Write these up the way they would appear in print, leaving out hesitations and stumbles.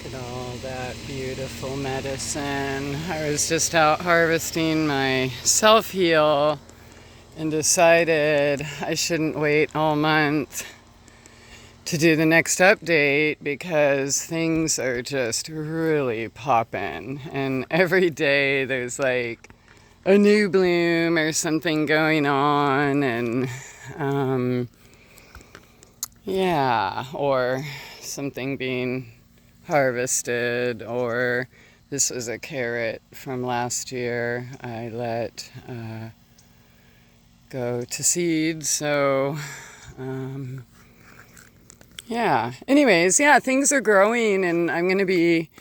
Look at all that beautiful medicine. I was just out harvesting my self-heal and decided I shouldn't wait all month to do the next update because things are just really popping. And every day there's like a new bloom or something going on, and or something being harvested, or this was a carrot from last year I let go to seed. So anyways, things are growing, and I'm going to be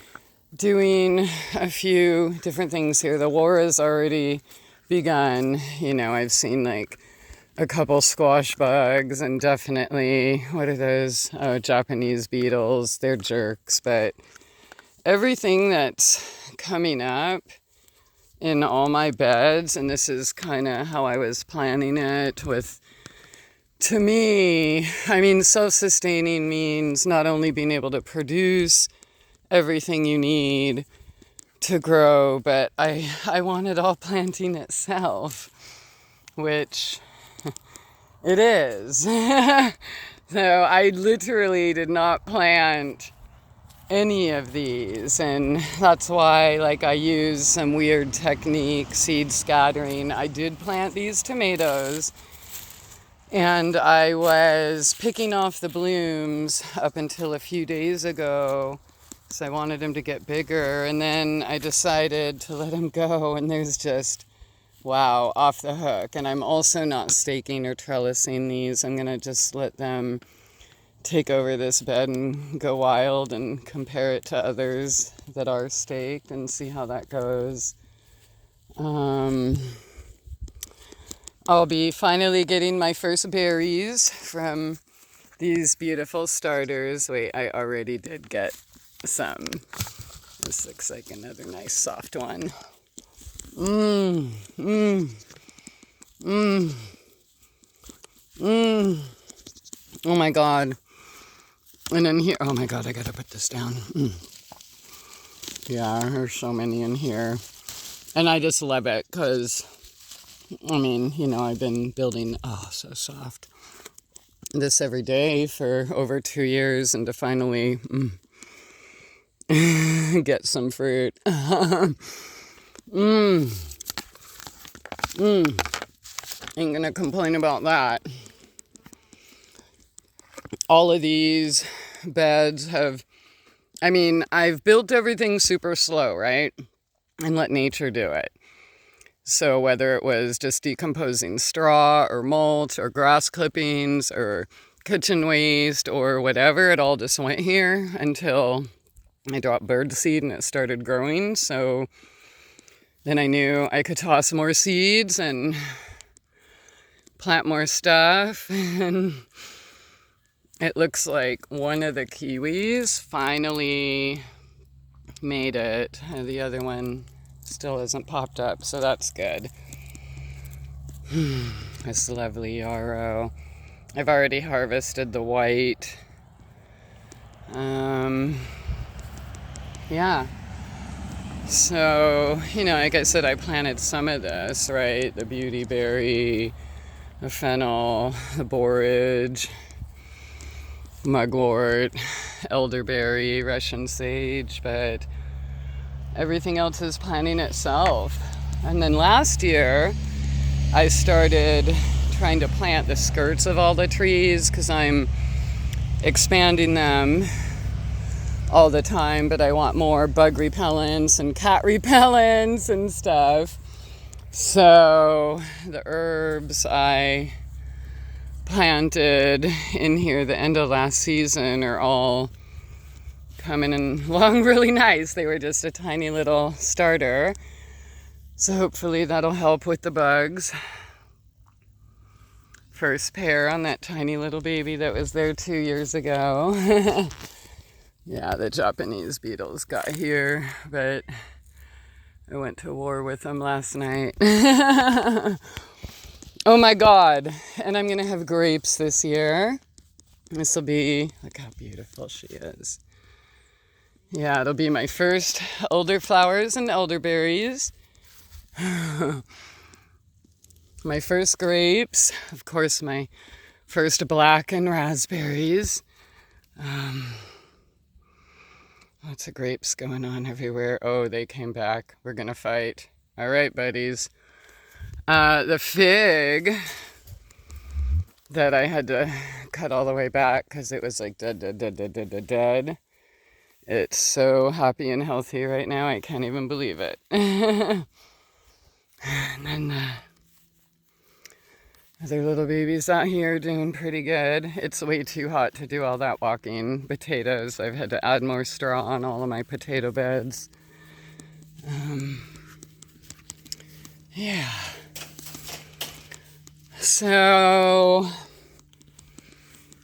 doing a few different things here. The war has already begun. I've seen like a couple squash bugs, and definitely, what are those? Oh, Japanese beetles. They're jerks, but everything that's coming up in all my beds, and this is kind of how I was planning it to me, self-sustaining means not only being able to produce everything you need to grow, but I want it all planting itself, which it is. So I literally did not plant any of these, and that's why I use some weird technique, seed scattering. I did plant these tomatoes, and I was picking off the blooms up until a few days ago, so I wanted them to get bigger, and then I decided to let them go, and there's just, wow, off the hook. And I'm also not staking or trellising these. I'm gonna just let them take over this bed and go wild and compare it to others that are staked and see how that goes. I'll be finally getting my first berries from these beautiful starters. Wait, I already did get some. This looks like another nice soft one. Oh my God. And in here, oh my God, I gotta put this down. Yeah, there's so many in here. And I just love it because, I've been building, so soft, this every day for over 2 years, and to finally get some fruit. Ain't gonna complain about that. All of these beds I've built everything super slow, right? And let nature do it. So whether it was just decomposing straw or mulch or grass clippings or kitchen waste or whatever, it all just went here until I dropped bird seed and it started growing. So then I knew I could toss more seeds and plant more stuff. And it looks like one of the kiwis finally made it. The other one still hasn't popped up, so that's good. This lovely yarrow. I've already harvested the white. So, like I said, I planted some of this, right? The beautyberry, the fennel, the borage, mugwort, elderberry, Russian sage, but everything else is planting itself. And then last year, I started trying to plant the skirts of all the trees because I'm expanding them all the time, but I want more bug repellents and cat repellents and stuff. So the herbs I planted in here the end of last season are all coming along really nice. They were just a tiny little starter, so hopefully that'll help with the bugs. First pair on that tiny little baby that was there 2 years ago. Yeah, the Japanese beetles got here, but I went to war with them last night. Oh my God. And I'm going to have grapes this year. This will be, look how beautiful she is. Yeah, it'll be my first elderflowers and elderberries. My first grapes. Of course, my first black and raspberries. Lots of grapes going on everywhere. Oh, they came back. We're going to fight. All right, buddies. The fig that I had to cut all the way back because it was like dead. It's so happy and healthy right now. I can't even believe it. And then other little babies out here doing pretty good. It's way too hot to do all that walking. Potatoes. I've had to add more straw on all of my potato beds. Yeah. So,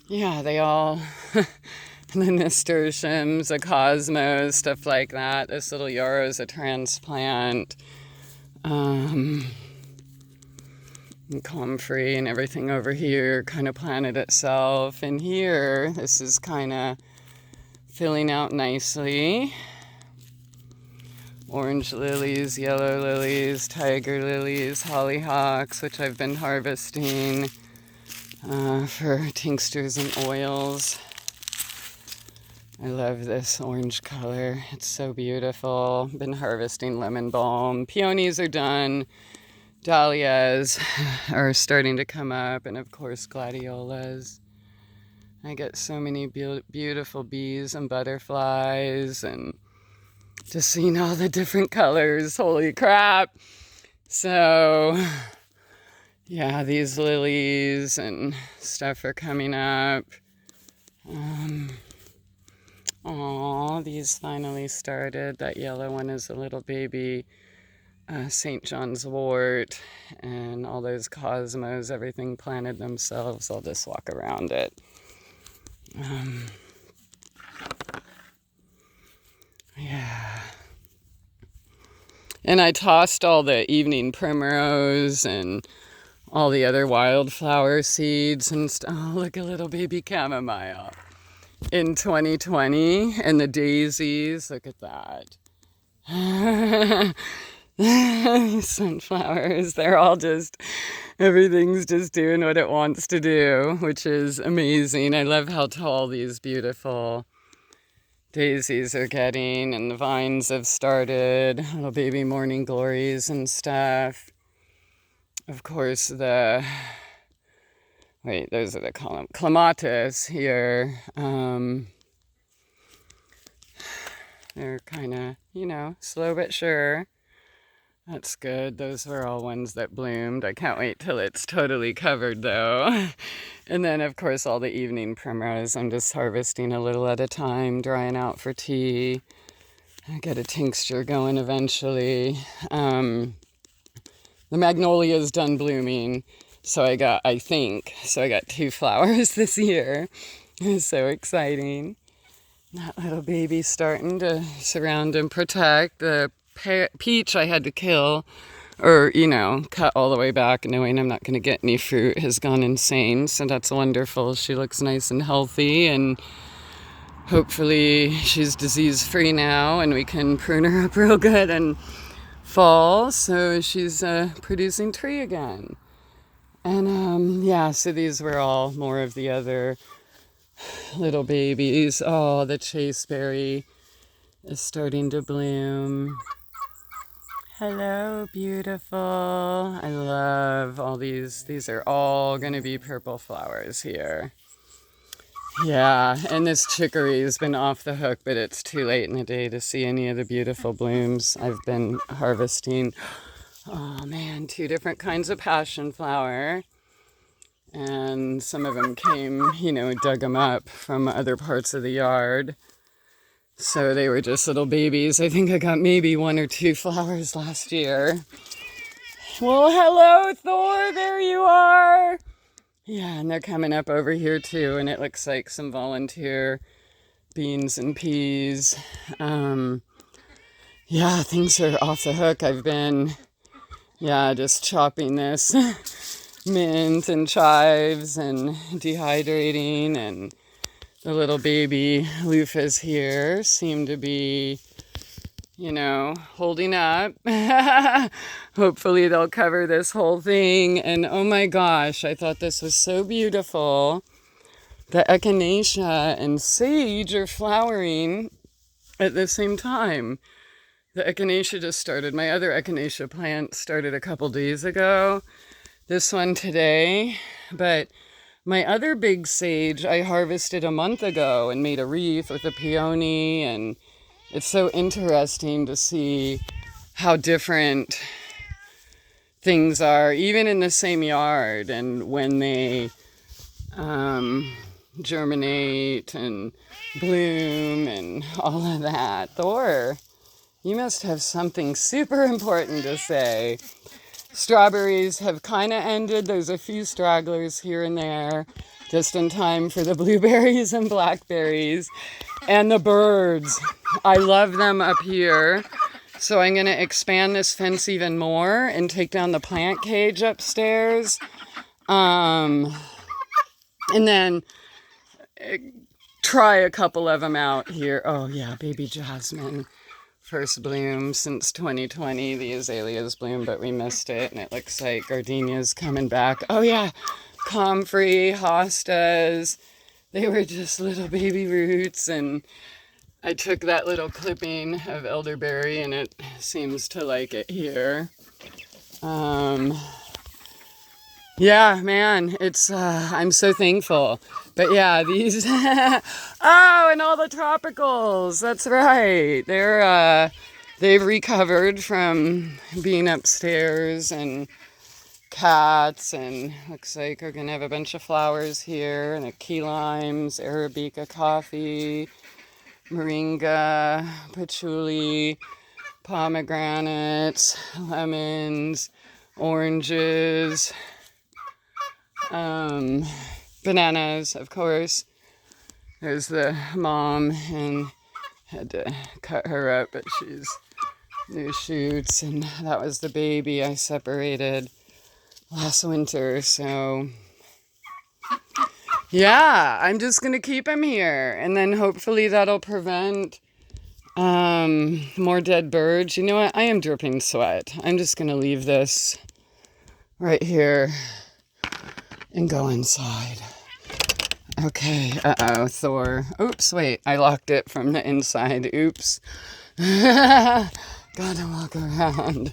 yeah, they all, the nasturtiums, the cosmos, stuff like that. This little yarrow is a transplant. Comfrey and everything over here kind of planted itself. And here, this is kind of filling out nicely. Orange lilies, yellow lilies, tiger lilies, hollyhocks, which I've been harvesting for tinctures and oils. I love this orange color. It's so beautiful. Been harvesting lemon balm. Peonies are done. Dahlias are starting to come up, and of course gladiolas. I get so many beautiful bees and butterflies, and just seeing all the different colors. Holy crap. So yeah, these lilies and stuff are coming up. These finally started. That yellow one is a little baby St. John's wort, and all those cosmos, everything planted themselves. I'll just walk around it. Yeah. And I tossed all the evening primrose and all the other wildflower seeds and oh, look, a little baby chamomile in 2020. And the daisies, look at that. Sunflowers, they're all just, everything's just doing what it wants to do, which is amazing. I love how tall these beautiful daisies are getting, and the vines have started, little baby morning glories and stuff. Of course, those are the clematis here. They're kind of, slow but sure. That's good. Those were all ones that bloomed. I can't wait till it's totally covered, though. And then, of course, all the evening primrose. I'm just harvesting a little at a time, drying out for tea. I get a tincture going eventually. The magnolia's done blooming, so I got 2 flowers this year. It's so exciting. That little baby's starting to surround and protect. The peach I had to kill, or, cut all the way back, knowing I'm not going to get any fruit, has gone insane. So that's wonderful. She looks nice and healthy, and hopefully she's disease-free now, and we can prune her up real good and fall, so she's a producing tree again. And so these were all more of the other little babies. Oh, the chaseberry is starting to bloom. Hello, beautiful. I love all these. These are all going to be purple flowers here. Yeah, and this chicory has been off the hook, but it's too late in the day to see any of the beautiful blooms. I've been harvesting, 2 different kinds of passion flower. And some of them came, dug them up from other parts of the yard. So they were just little babies. I think I got maybe 1 or 2 flowers last year. Well, hello, Thor, there you are. Yeah, and they're coming up over here too, and it looks like some volunteer beans and peas. Things are off the hook. I've been, just chopping this mint and chives and dehydrating and The little baby loofahs here seem to be, holding up. Hopefully they'll cover this whole thing. And oh my gosh, I thought this was so beautiful. The echinacea and sage are flowering at the same time. The echinacea just started. My other echinacea plant started a couple days ago. This one today. But my other big sage I harvested a month ago and made a wreath with a peony. And it's so interesting to see how different things are, even in the same yard, and when they germinate and bloom and all of that. Thor, you must have something super important to say. Strawberries have kind of ended. There's a few stragglers here and there, just in time for the blueberries and blackberries. And the birds, I love them up here. So I'm going to expand this fence even more and take down the plant cage upstairs. And then try a couple of them out here. Oh yeah, baby jasmine. First bloom since 2020. The azaleas bloom, but we missed it. And it looks like gardenia's coming back. Oh yeah, comfrey, hostas. They were just little baby roots. And I took that little clipping of elderberry and it seems to like it here. Yeah, man, it's, I'm so thankful. But yeah, these, oh, and all the tropicals, that's right. They've recovered from being upstairs, and cats, and looks like we're gonna have a bunch of flowers here, and a key limes, Arabica coffee, moringa, patchouli, pomegranates, lemons, oranges, bananas, of course. There's the mom, and had to cut her up, but she's new shoots, and that was the baby I separated last winter. So yeah, I'm just gonna keep him here, and then hopefully that'll prevent more dead birds. You know what? I am dripping sweat. I'm just gonna leave this right here and go inside. Okay, uh-oh, Thor. Oops, wait, I locked it from the inside. Oops. Gotta walk around.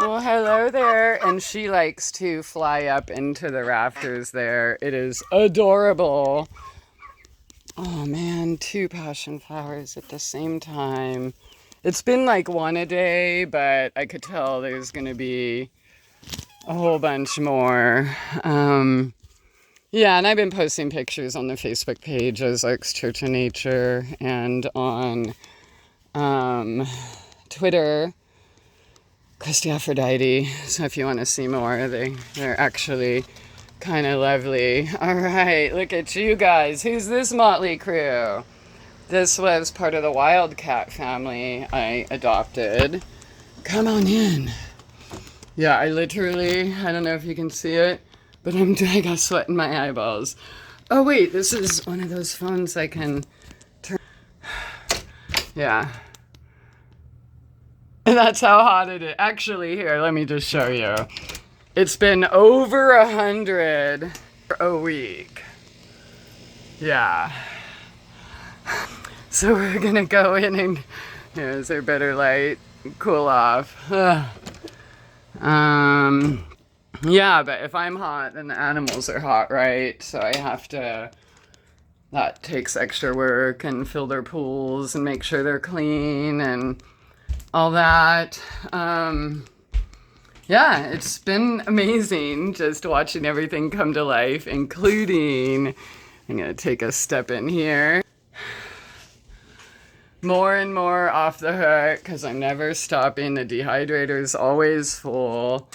Well, hello there. And she likes to fly up into the rafters there. It is adorable. Oh man, 2 passion flowers at the same time. It's been like 1 a day, but I could tell there's gonna be a whole bunch more. Yeah, and I've been posting pictures on the Facebook page, Ozarks Church of Nature, and on Twitter, Christy Aphrodite. So if you want to see more, they're actually kind of lovely. All right, look at you guys. Who's this motley crew? This was part of the wildcat family I adopted. Come on in. Yeah, I don't know if you can see it, but I got sweat in my eyeballs. Oh wait, this is one of those phones I can turn. Yeah. And that's how hot it is. Actually, here, let me just show you. It's been over 100 a week. Yeah. So we're gonna go in and, is there better light? Cool off. Yeah, but if I'm hot, then the animals are hot, right? So I have to, that takes extra work, and fill their pools and make sure they're clean and all that. Yeah, it's been amazing just watching everything come to life, including, I'm gonna take a step in here. More and more off the hook, because I'm never stopping. The dehydrator's always full.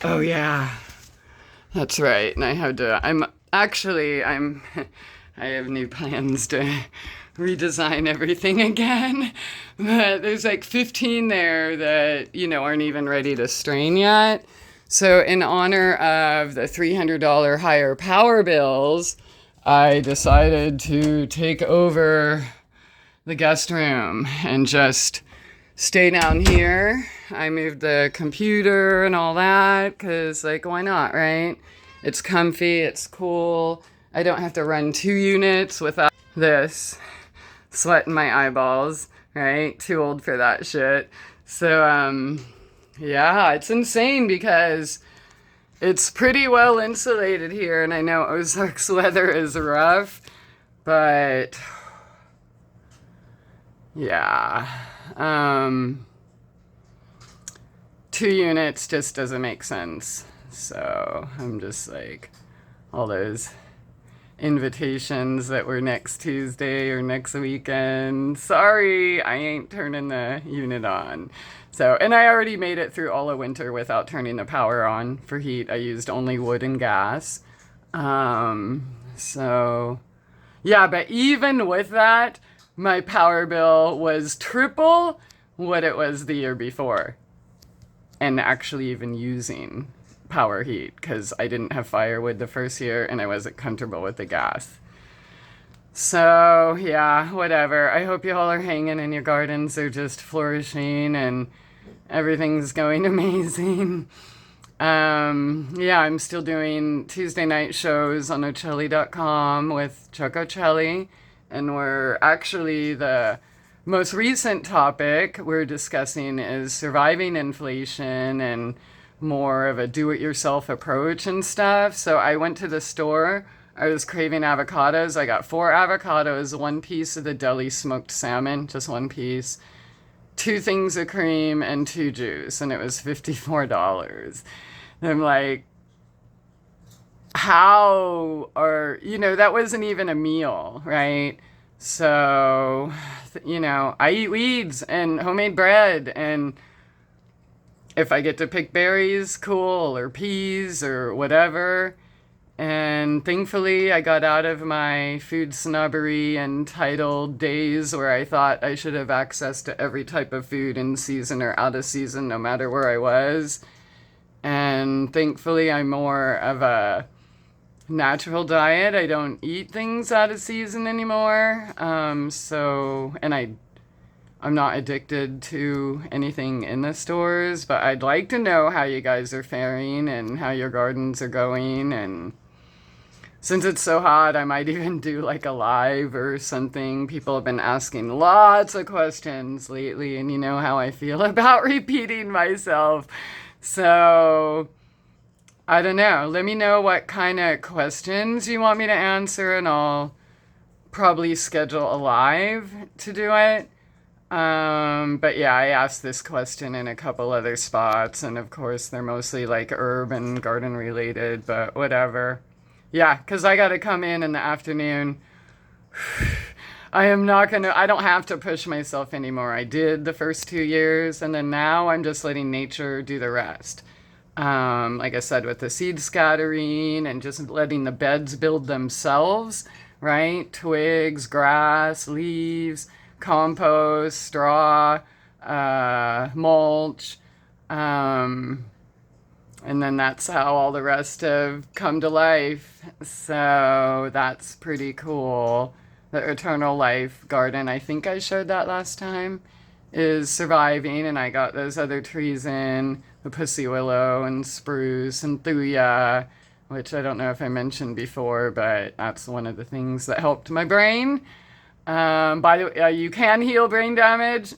Oh yeah, that's right. And I have to, I have new plans to redesign everything again. But there's like 15 there that, aren't even ready to strain yet. So in honor of the $300 higher power bills, I decided to take over the guest room and just stay down here. I moved the computer and all that because, like, why not, right? It's comfy, it's cool. I don't have to run 2 units without this sweat in my eyeballs, right? Too old for that shit. So, yeah, it's insane because it's pretty well insulated here, and I know Ozarks weather is rough, but yeah, 2 units just doesn't make sense. So I'm just like, all those invitations that were next Tuesday or next weekend. Sorry, I ain't turning the unit on. So, and I already made it through all of winter without turning the power on for heat. I used only wood and gas. So, yeah, but even with that, my power bill was triple what it was the year before. And actually even using power heat because I didn't have firewood the first year and I wasn't comfortable with the gas. So, yeah, whatever. I hope you all are hanging and your gardens are just flourishing and everything's going amazing. Yeah, I'm still doing Tuesday night shows on Ocelli.com with Chuck Ocelli, and we're actually the most recent topic we're discussing is surviving inflation and more of a do-it-yourself approach and stuff. So I went to the store. I was craving avocados. I got 4 avocados, 1 piece of the deli smoked salmon, just 1 piece, 2 things of cream, and 2 juice, and it was $54. And I'm like, how are, that wasn't even a meal, right? So, I eat weeds and homemade bread, and if I get to pick berries, cool, or peas, or whatever. And thankfully, I got out of my food snobbery entitled days where I thought I should have access to every type of food in season or out of season, no matter where I was. And thankfully, I'm more of a natural diet. I don't eat things out of season anymore. I'm not addicted to anything in the stores, but I'd like to know how you guys are faring and how your gardens are going. And since it's so hot, I might even do like a live or something. People have been asking lots of questions lately, and you know how I feel about repeating myself. So, I don't know. Let me know what kind of questions you want me to answer, and I'll probably schedule a live to do it. But yeah, I asked this question in a couple other spots, and of course they're mostly like herb and garden related, but whatever. Yeah, because I got to come in the afternoon. I don't have to push myself anymore. I did the first 2 years, and then now I'm just letting nature do the rest. Like I said, with the seed scattering and just letting the beds build themselves, right? Twigs, grass, leaves, compost, straw, mulch, and then that's how all the rest have come to life. So that's pretty cool. The Eternal Life Garden, I think I showed that last time, is surviving, and I got those other trees in, the pussy willow and spruce and thuya, which I don't know if I mentioned before, but that's one of the things that helped my brain. By the way, you can heal brain damage.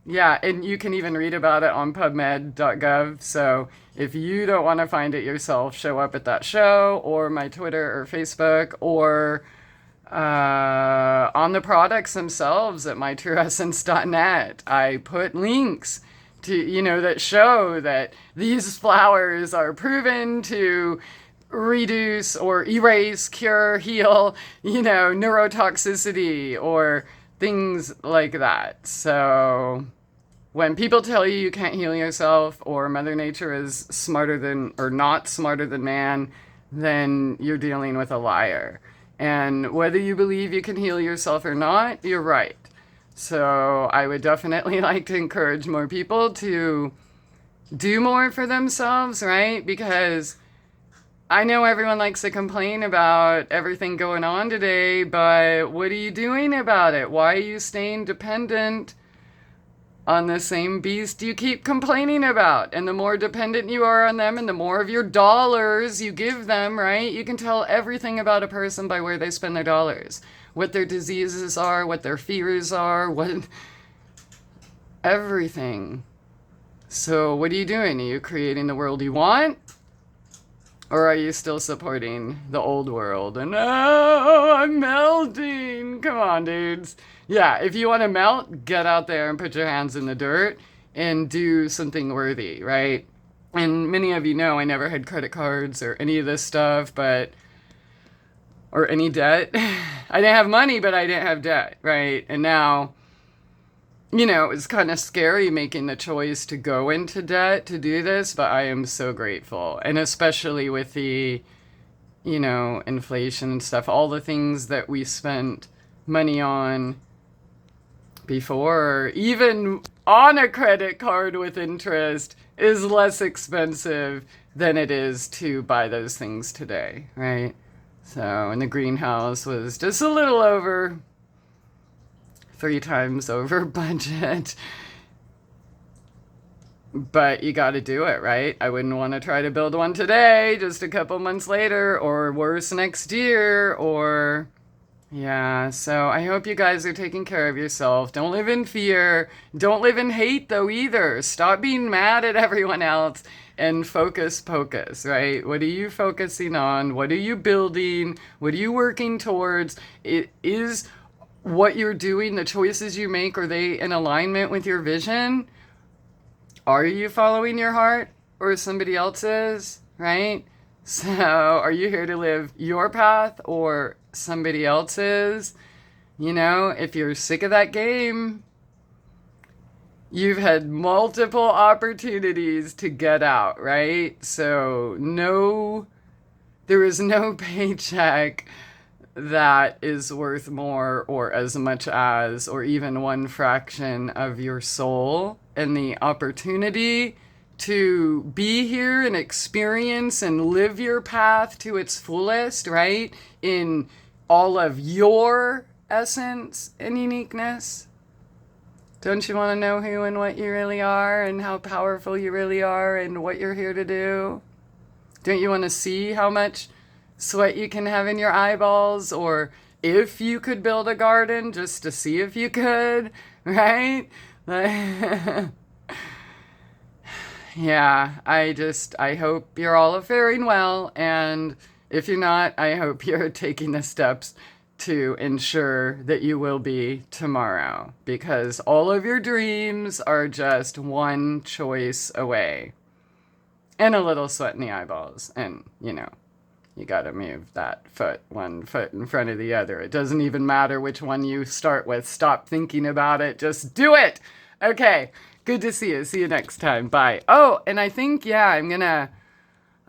Yeah, and you can even read about it on pubmed.gov. So if you don't want to find it yourself, show up at that show or my Twitter or Facebook or on the products themselves at mytrueessence.net. I put links to, that show that these flowers are proven to reduce or erase, cure, heal, neurotoxicity or things like that. So when people tell you you can't heal yourself or Mother Nature is smarter than or not smarter than man, then you're dealing with a liar. And whether you believe you can heal yourself or not, you're right. So I would definitely like to encourage more people to do more for themselves, right? Because I know everyone likes to complain about everything going on today, but what are you doing about it? Why are you staying dependent on the same beast you keep complaining about? And the more dependent you are on them and the more of your dollars you give them, right? You can tell everything about a person by where they spend their dollars. What their diseases are, what their fears are, what everything. So what are you doing? Are you creating the world you want? Or are you still supporting the old world? And oh, I'm melting. Come on, dudes. Yeah, if you want to melt, get out there and put your hands in the dirt and do something worthy, right? And many of you know I never had credit cards or any of this stuff, or any debt. I didn't have money, but I didn't have debt, right? And now, it was kind of scary making the choice to go into debt to do this, but I am so grateful. And especially with the, inflation and stuff, all the things that we spent money on before, even on a credit card with interest, is less expensive than it is to buy those things today, right? So, and the greenhouse was just a little over 3 times over budget. But you got to do it, right? I wouldn't want to try to build one today, just a couple months later, or worse next year, or yeah. So I hope you guys are taking care of yourself. Don't live in fear. Don't live in hate, though, either. Stop being mad at everyone else and focus, right? What are you focusing on? What are you building? What are you working towards? It is what you're doing, the choices you make, are they in alignment with your vision? Are you following your heart or somebody else's, right? So are you here to live your path or somebody else's? If you're sick of that game, you've had multiple opportunities to get out, right? So there is no paycheck that is worth more or as much as or even one fraction of your soul, and the opportunity to be here and experience and live your path to its fullest, right? In all of your essence and uniqueness. Don't you want to know who and what you really are and how powerful you really are and what you're here to do? Don't you want to see how much sweat you can have in your eyeballs, or if you could build a garden just to see if you could, right? Yeah, I hope you're all faring well, and if you're not, I hope you're taking the steps to ensure that you will be tomorrow, because all of your dreams are just one choice away. And a little sweat in the eyeballs, and you gotta move that one foot in front of the other. It doesn't even matter which one you start with. Stop thinking about it. Just do it. Okay. Good to see you. See you next time. Bye. Oh, and I think, I'm gonna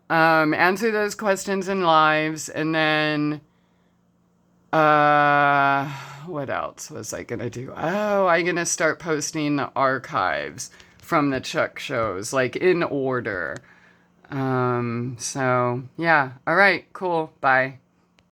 answer those questions in lives, and then what else was I gonna do? Oh, I'm gonna start posting the archives from the Chuck shows, like in order. So yeah. All right, cool. Bye.